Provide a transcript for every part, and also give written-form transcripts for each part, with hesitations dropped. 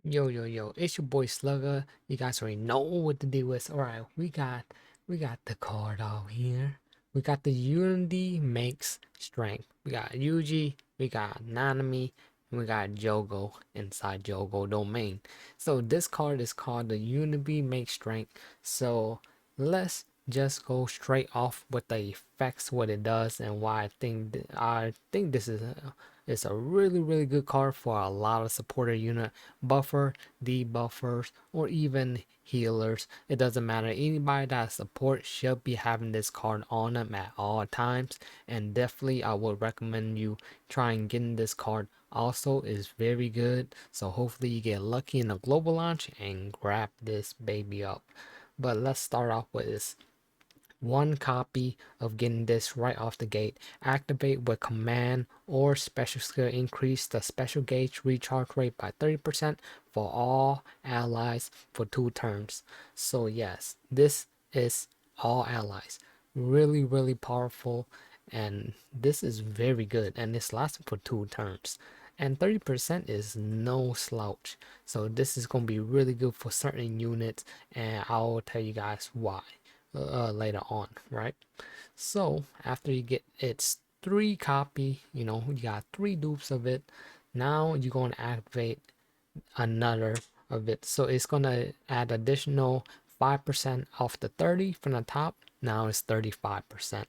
Yo, it's your boy Slugger. You guys already know what the deal is. Alright, we got the card out here. We got the Unity Makes Strength. We got Yuji, we got Nanami, and we got Jogo inside Jogo domain. So this card is called the Unity Makes Strength. So let's just go straight off with the effects, what it does, and why I think this is a really good card for a lot of supporter unit, buffer, debuffers, or even healers. It doesn't matter. Anybody that support should be having this card on them at all times. And definitely I would recommend you trying getting this card. Also is very good. So hopefully you get lucky in the global launch and grab this baby up. But let's start off with this one copy of getting this right off the gate. Activate with command or special skill. Increase the special gauge recharge rate by 30% for all allies for 2 turns. So yes, this is all allies. Really powerful, and this is very good, and it's lasting for 2 turns. And 30% is no slouch. So this is going to be really good for certain units, and I'll tell you guys why later on, right? So after you get its 3 copy, you got 3 dupes of it. Now you're going to activate another of it. So it's going to add additional 5% off the 30 from the top. Now it's 35%.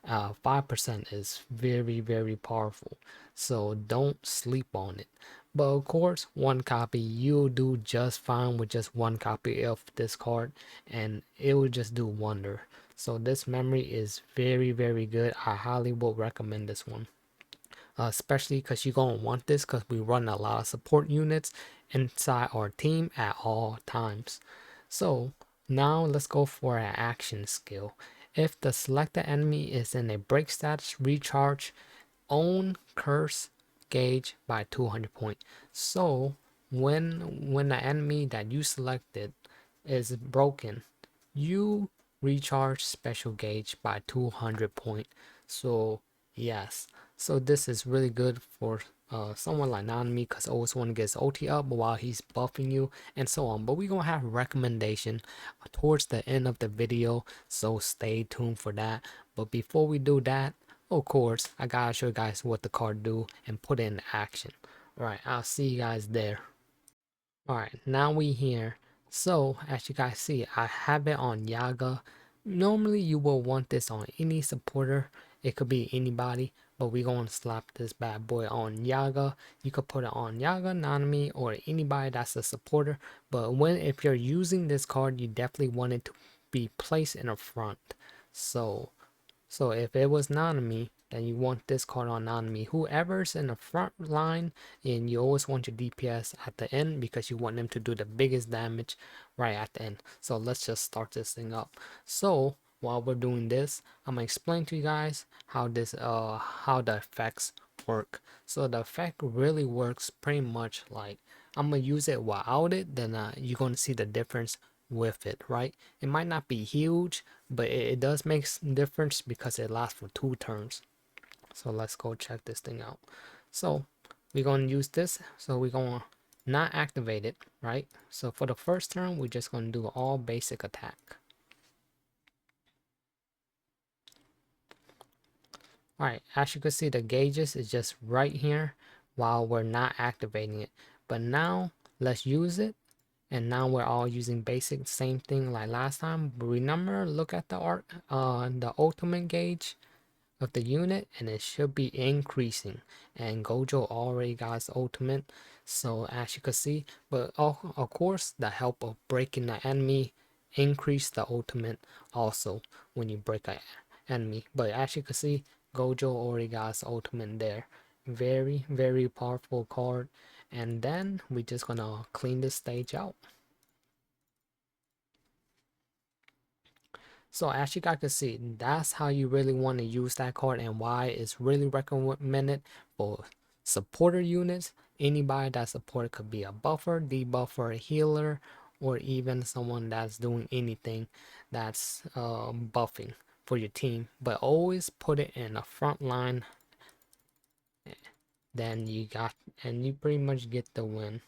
5% is very powerful. So don't sleep on it. But of course, 1 copy, you'll do just fine with just 1 copy of this card, and it will just do wonder. So this memory is very good. I highly would recommend this one. Especially because you're going to want this because we run a lot of support units inside our team at all times. So now let's go for an action skill. If the selected enemy is in a break status, recharge own curse gauge by 200 points. So when the enemy that you selected is broken, you recharge special gauge by 200 points. So yes, so this is really good for someone like Nanami, because always want to get his OT up while he's buffing you and so on. But we're gonna have recommendation towards the end of the video, so stay tuned for that. But before we do that, of course, I gotta show you guys what the card do and put it in action. Alright, I'll see you guys there. Alright, now we here. So, as you guys see, I have it on Yaga. Normally, you will want this on any supporter. It could be anybody, but we're going to slap this bad boy on Yaga. You could put it on Yaga, Nanami, or anybody that's a supporter. But if you're using this card, you definitely want it to be placed in the front. So if it was Nanami, then you want this card on Nanami. Whoever's in the front line, and you always want your DPS at the end because you want them to do the biggest damage right at the end. So let's just start this thing up. So while we're doing this, I'm gonna explain to you guys how the effects work. So the effect really works pretty much like, I'm gonna use it without it, then you're gonna see the difference with it, right? It might not be huge, but it does make difference because it lasts for 2 turns. So let's go check this thing out. So we're going to use this. So we're going to not activate it, right? So for the first turn, we're just going to do all basic attack. Alright, as you can see, the gauges is just right here while we're not activating it. But now let's use it. And now we're all using basic, same thing like last time. But remember, look at the ultimate gauge of the unit, and it should be increasing. And Gojo already got his ultimate, so as you can see. But of course, the help of breaking the enemy increase the ultimate also when you break an enemy. But as you can see, Gojo already got his ultimate there. Very powerful card. And then we're just gonna clean this stage out. So as you guys can see, that's how you really want to use that card, and why it's really recommended for supporter units. Anybody that supporter could be a buffer, debuffer, a healer, or even someone that's doing anything that's buffing for your team. But always put it in the front line, then you pretty much get the win.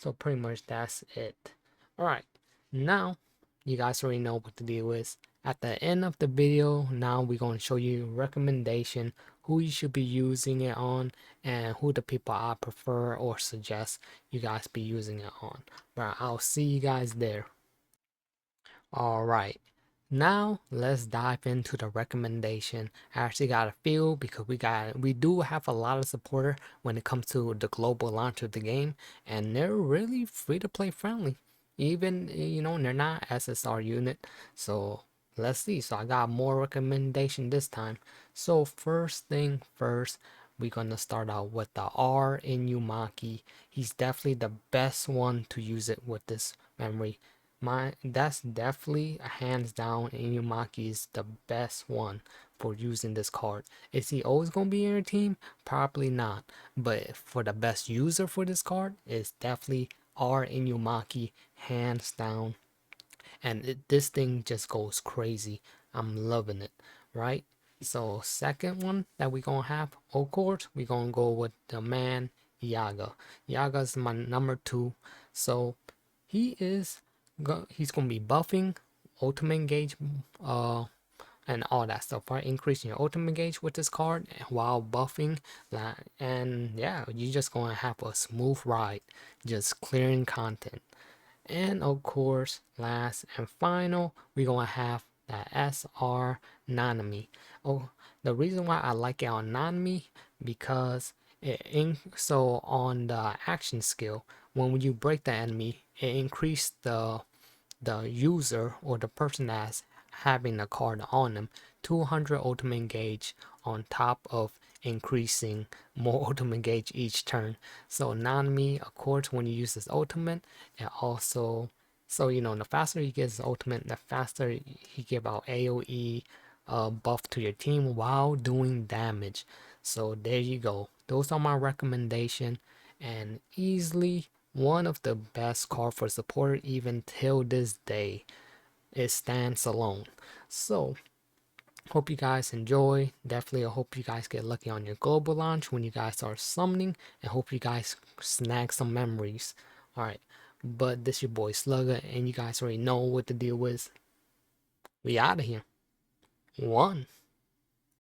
So pretty much that's it. All right, now you guys already know what the deal is. At the end of the video, now we're going to show you recommendation, who you should be using it on, and who the people I prefer or suggest you guys be using it on. But I'll see you guys there. All right, now let's dive into the recommendation. I actually got a few because we do have a lot of supporter when it comes to the global launch of the game, and they're really free to play friendly. Even they're not SSR unit, so let's see. So I got more recommendation this time. So first thing first, we're gonna start out with the R in Yumaki. He's definitely the best one to use it with this memory. That's definitely hands down. Inumaki is the best one for using this card. Is he always gonna be in your team? Probably not. But for the best user for this card, it's definitely R Inumaki, hands down. And this thing just goes crazy. I'm loving it, right? So second one that we gonna have, of course, we gonna go with the man Yaga. Yaga's my number 2. So he's gonna be buffing ultimate engage and all that stuff, right? Increasing your ultimate engage with this card while buffing that, and yeah, you're just gonna have a smooth ride, just clearing content. And of course, last and final, we're gonna have the SR Nanami. Oh, the reason why I like it on Nanami because so on the action skill, when you break the enemy, it increased the user or the person that's having the card on them 200 ultimate gauge on top of increasing more ultimate gauge each turn. So Nanami, of course, when you use this ultimate, it also, so the faster you get his ultimate, the faster he give out AoE buff to your team while doing damage. So there you go. Those are my recommendation, and easily one of the best card for support even till this day. It stands alone. So hope you guys enjoy. Definitely I hope you guys get lucky on your global launch when you guys are summoning, and hope you guys snag some memories. Alright. But this your boy Slugger, and you guys already know what the deal is. We out of here. 1.